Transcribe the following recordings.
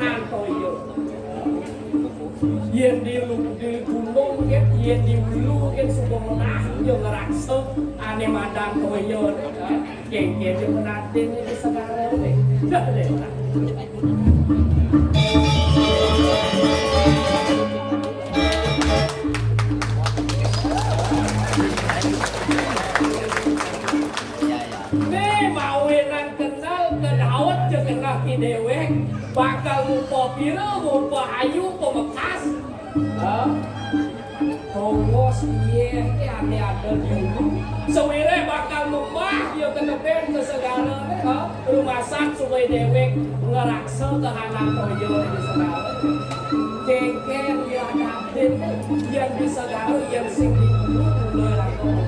kahanan toyo. Yen di gunung ket, yen di hulu ket sumonah yo ngeraksa ane madang toyo. Geng-geng yo menatin iki segala we. Dah deh. Dewek bakal ngupa pira ngupa ayu pemekas tongos iya ini ada dulu sewire bakal membah ya keneben ke segala rumah sak supaya dewek ngeraksa kehanan toyo di segala kengkeng ya daden yang di segala yang sing dibulu mulai lakon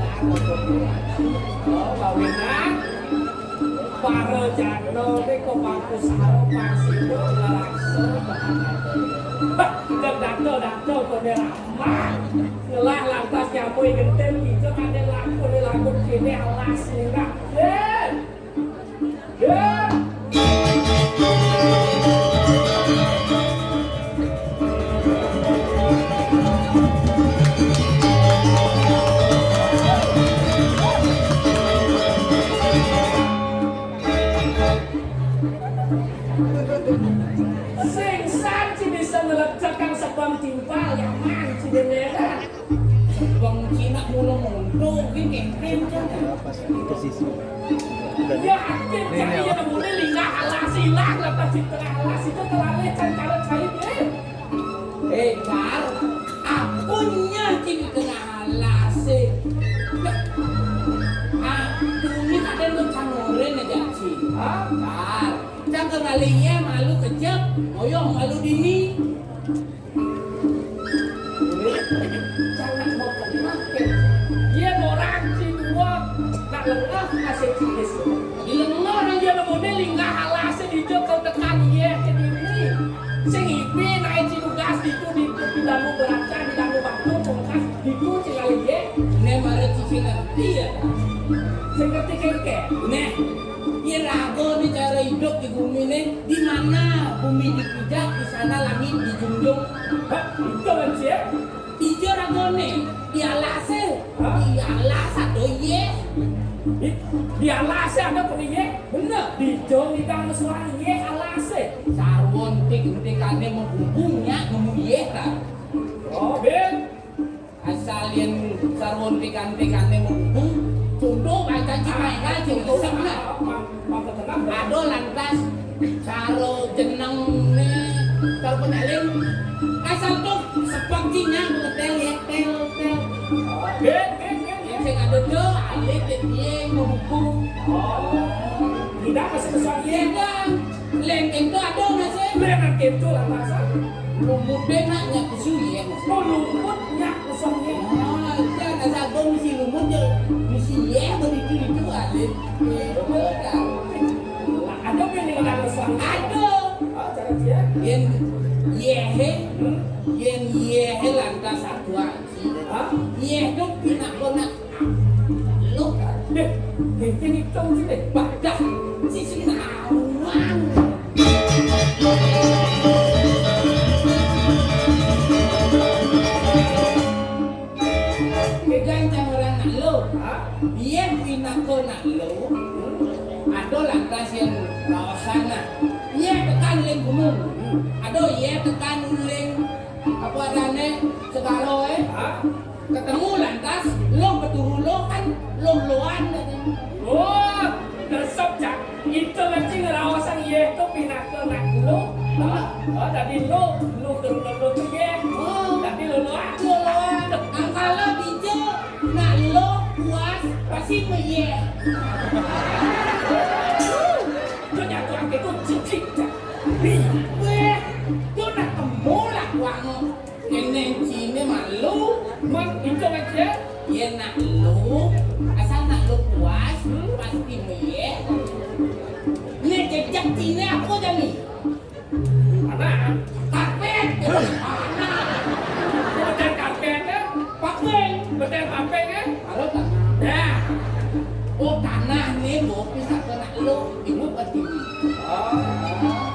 kawinan para jano ini kok mampu sahara pasti kok ngeraksa dato kok ramah ngelah lantas nyamui genten gitu kan lakon kini alas enggak timpal yang man si denera bang Cina mulu-mulu ini kempen kan ke sisi ya akhir cari yang mulai lingah alas hilang lepas citra alas itu terlalu cara cari dia Kar apunya cini kena alas ini ada lu cangorin aja sih Kar jangan kenalinya malu kejap oyong malu dini jangan mau kemakin dia orang si dua nak lengah kasih cikis di lengah orang dia model lingah halasnya di jokau tekan iya sendiri sing ipi naik cilugas itu di damu beraca di damu waktu pengkas itu cikali ye ne mare cici ngerti ya sing ngerti kengke ne ia rago nih cara hidup di bumi ini di mana bumi dipijak di sana langit dijunjung itu kan sih ijo ragone di alase atau ye di alase ada pun ye bener di jo kita mesuan ye alase sarwon tik-tikane menghubungnya nemu ye kan oh ben asal yang sarwon tik-tikane menghubung contoh baca cipaikan contoh sana ado lantas caro jeneng ne kalau penaling asal tuh sepertinya hotel ya tel yang saya ada tuh alik dia menghukum tidak masih besar ya kan lengkeng tuh ada nggak sih lengkeng tuh lah masa lumut benaknya kesu ya lumutnya kesunya kan asal tuh misi lumut ya misi ya begitu itu alik ada yang dengan kesuan ada cara dia yang yehe lantas satu aji yehe pinak-pinak lo kan ini tong sih badah sisi nawang kegancang orang nak lo dia pinak-pinak lo ada lantas yang rawasana dia tekan leng gunung aduh iya tekan uling apa adanya segala ketemu lantas lo betul lo kan lo-loan oh tersop cak itu nanti ngerawasan iya itu pindah ke nak lo tadi lo ke lo tuh iya tadi lo-loan kalau dijo nak lo puas pasti iya lo jatuh angke itu cicik cak weh, tu nak kemulak wango Keneng Cina malu mak itu aja ya nak lu asal nak lu puas pasti mie ini jejak Cina apa jadi apa? Karpet betul karpet kan? Pakai betul karpet kan? Halo tak? Nah oh tanah nih bu bisa kena lu ibu pasti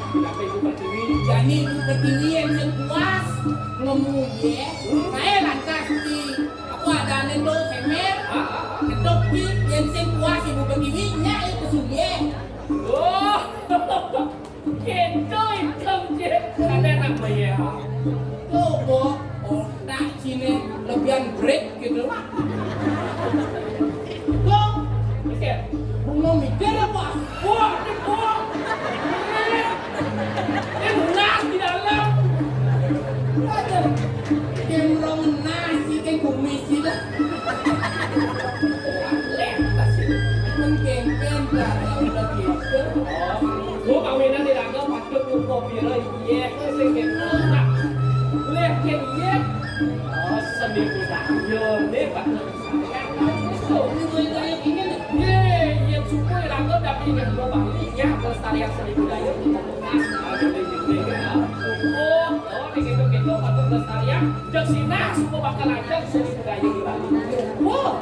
tapi ibu pasti ini berdirian yang puas ngomong ya kayak lantas di aku ada nendo semer kedok yang sing puas ibu berdirinya itu suye oh gitu je ada namanya coba otak sini lebihan break gitu kok oke mau mikir apa buang dibuang enak di dalam ada yang rong nasi kan kumisi lah lepas mengkengken dah udah gitu gua kawinan di dalam patut lu kopi lah iya sing enak lihat kan iya oh sendiri yo nih patut yang suku yang tapi yang dua baliknya pelestarian seni budaya di komunitas ada di juga oh gitu patut pelestarian jeung sina suku bakal lanjut seni budaya di Bali wow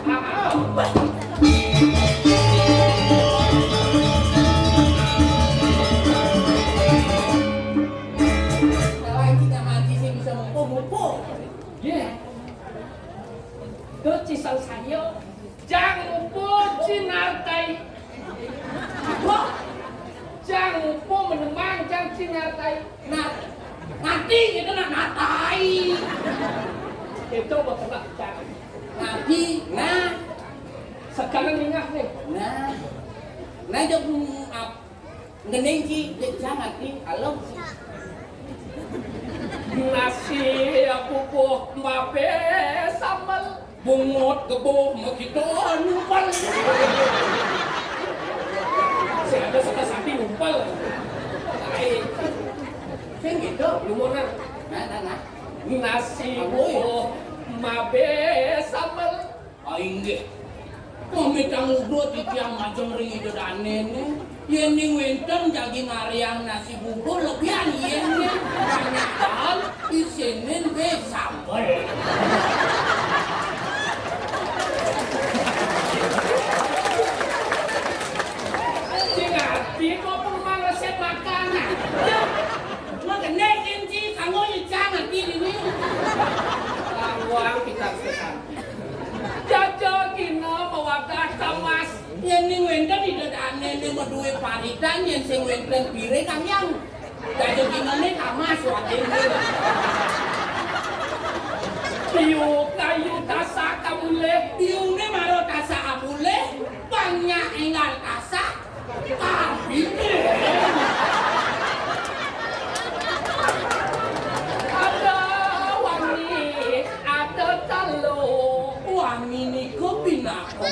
kalau kita mati sih bisa mumpuk yeah itu cisang sayo jang upo cinartai kok jang upo menemang jang cinartai nah mati itu nak natai itu betul jang mati nah sekarang ingat nih nah jok ngening ki jangan ti halo nasi aku po mabe sambal bungot kebo makitoan numpal saya ada sapi numpal sing gitu lumuran nah nasi po mabe sambal aing ge pamitang udo ti tiang majeng ring ide danene yen ning wenten jagi ngariang nasi bubur lebihan yen banyakan isinin be sambal Cingati kok pemang resep makanan makan sih kanggo jangan ti ini Lawang kita sesan Jajo kino mawadah tamas yen ning wenten ide danene meduwe paritan yen sing wenten pire kang yang jajo kinane tamas wadene Piu kayu tasa kamule biungnya maro tasa abule banyak ingat tasa kabine Ada wangi ada talo wangi niko pinako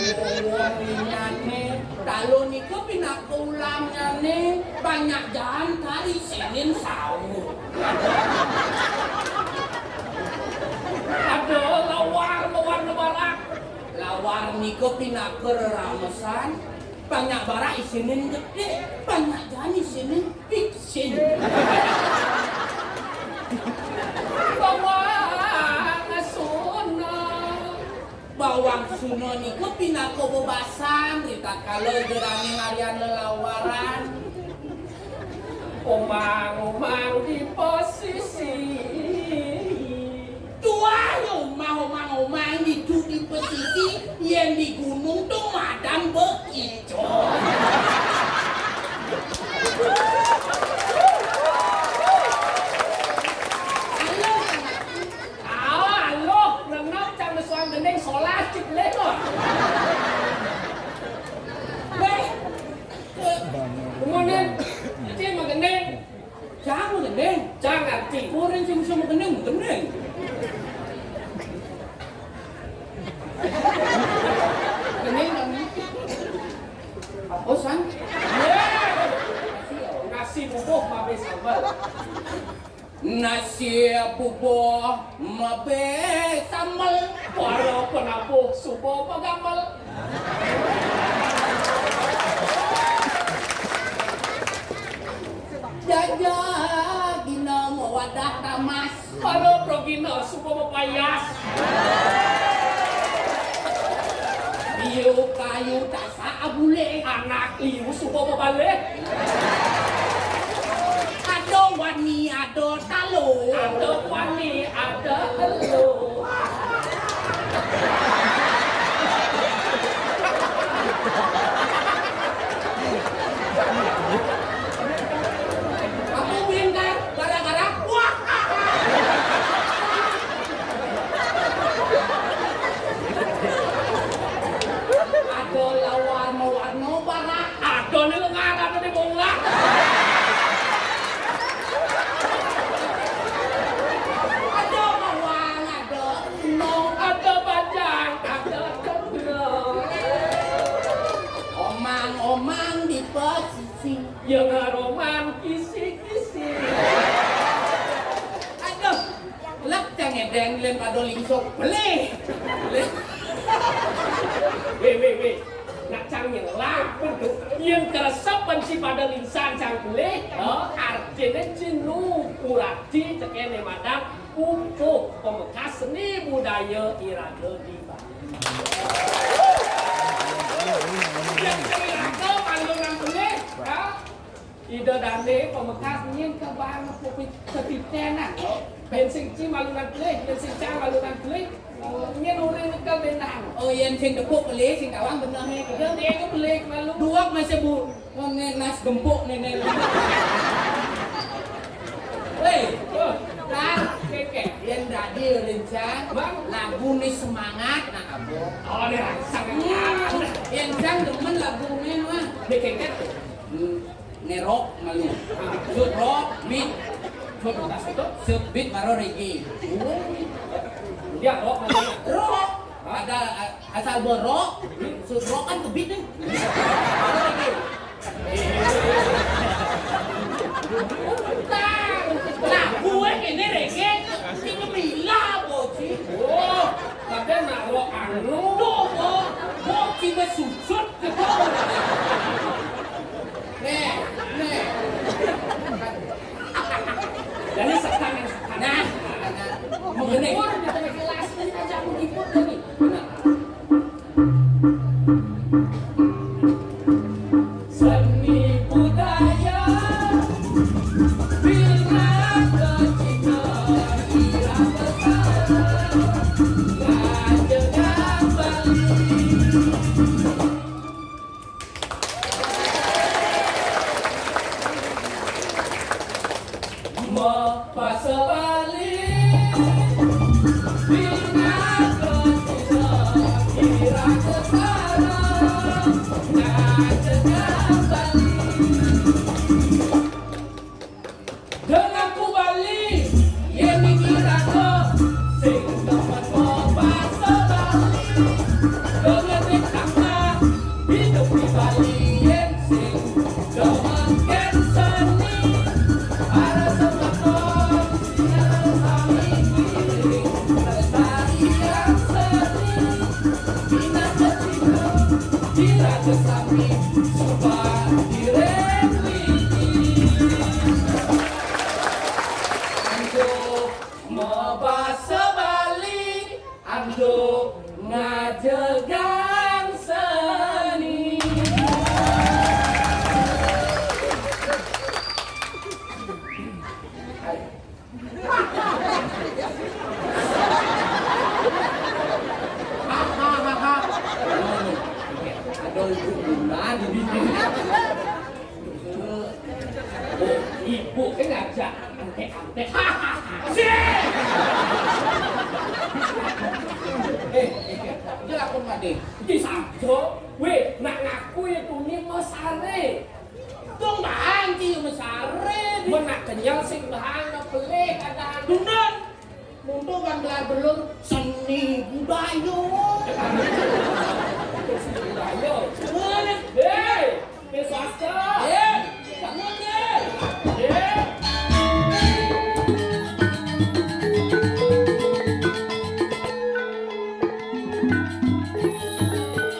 wanginyane talo niko pinako ulangnyane banyak jalan kari senin sawur Ada lawar lebarak lawar niko pinako ramesan banyak bara isinin gede banyak jalan isinin piksin bawang suna bawang suno niko pinako bebasan rita kalau gerani ngarian lelawaran omang-omang di posisi tua yo omang itu di pesisi yang di gunung tuh madam begitu Halo, nenok jang suang gendeng sholat cip lego. Weh, Kemudian, cip mau gendeng, jangan gendeng jangan cip. orang sih bisa mau gendeng gendeng kan apa san Nasi bubuk mabe sambal. nasi bubur mabe sambal Walau penabuh subuh pegamal. jaja gina mawadah tamas Walau progino subuh mepayas. Iyo kayu tasa abule Anak liu subuh mebalik. ado wani ado deng lem pada lingsok beli. Weh. Nak cang yang lapun tu, yang keresapan si pada lisan cang beli, artinya cinu kurati cekene madang untuk pemekas seni budaya Irage di Bali. Yang Irage pandangan beli, ida dane pemekas nyen ke bang kopi ketitenan. Yang sing malunan beli, yang sing cang malunan beli. Nyen orang ke benang. Oh yang sing tepuk beli, sing kawang bener he. Dia ke beli malu. Dua masih bu, nas gempuk nenek. Weh, kan keke yang tadi rencang lagu nih semangat nak apa? Oh dia sangat. Yang cang demen lagunya mah Dia keke. nerok malu. Shoot rock, beat, Shoot tas itu. shoot beat baru reggae. Dia rock namanya. Rock, ada asal berok, shoot rock kan ke beat nih. Baru reggae. Nah, gue ini reggae. Ini bila bocil. Oh, tapi naruh anu. Tuh, bocil besusut ke bawah. Nih. Jadi sekarang. Nah, mengenai Orang yang ada kelas ini aja aku ikut nih. Seni budaya bila ketika kira besar Raja Bali. Mapasa Bali bila ketika kira besar Raja Bali. Dengan ku Bali yang dikira sing dapat mapasa Bali. Dengan ditangga hidup di Bali yang sing dapat seni. Para semakon sinar sami giring lestarian seni. Bina kecil bila kesami subah direwiti. Ando mabasa Bali, ando ngajegan seni. ada hubungan di sini. Oh, ibu kan ngajak antek-antek. Dia lapor mati. Di sajo, weh, nak ngaku itu ni mesare. Dong bahang ki mesare. Menak kenyal sing bahang beli kadang. Dunan. Mundur kan gelar belum seni budaya. Ayo, hei, besok